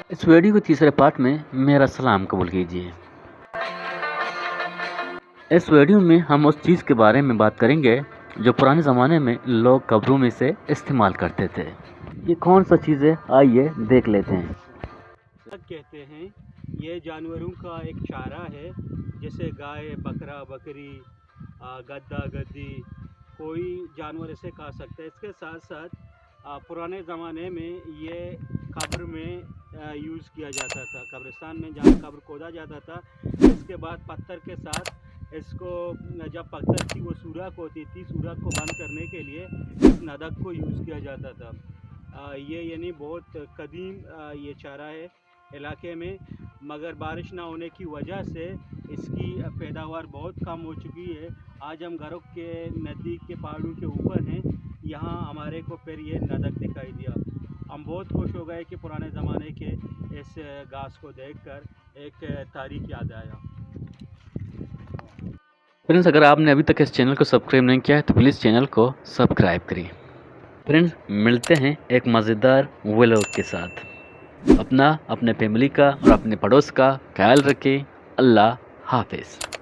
اس video کے تیسرے part میں میرا سلام قبول کیجیے۔ اس ویڈیو میں ہم اس چیز کے بارے میں بات کریں گے جو پرانے زمانے میں لوگ قبروں میں سے استعمال کرتے تھے۔ یہ کون سا چیز ہے، آئیے دیکھ لیتے ہیں۔ کہتے ہیں یہ جانوروں کا ایک چارہ ہے، جیسے گائے، بکرا، بکری، گدھا، گدھی، کوئی جانور اسے کھا سکتا ہے۔ اس کے ساتھ ساتھ پرانے زمانے میں یہ قبر میں یوز کیا جاتا تھا، قبرستان میں جہاں قبر کھودا جاتا تھا، اس کے بعد پتھر کے ساتھ اس کو، جب پتھر کی وہ سوراخ ہوتی تھی، سوراخ کو بند کرنے کے لیے اس ندک کو یوز کیا جاتا تھا۔ یہ یعنی بہت قدیم یہ چارہ ہے علاقے میں، مگر بارش نہ ہونے کی وجہ سے اس کی پیداوار بہت کم ہو چکی ہے۔ آج ہم گھروں کے نزدیک کے پہاڑوں کے اوپر ہیں، یہاں ہمارے کو پھر یہ ندک دکھائی دیا۔ ہم بہت خوش ہو گئے کہ پرانے زمانے کے اس گھاس کو دیکھ کر ایک تاریخ یاد آیا۔ فرینڈز، اگر آپ نے ابھی تک اس چینل کو سبسکرائب نہیں کیا ہے تو پلیز چینل کو سبسکرائب کریے۔ فرینڈز، ملتے ہیں ایک مزیدار ولاگ کے ساتھ۔ اپنا، اپنے فیملی کا اور اپنے پڑوس کا خیال رکھیں۔ اللہ حافظ۔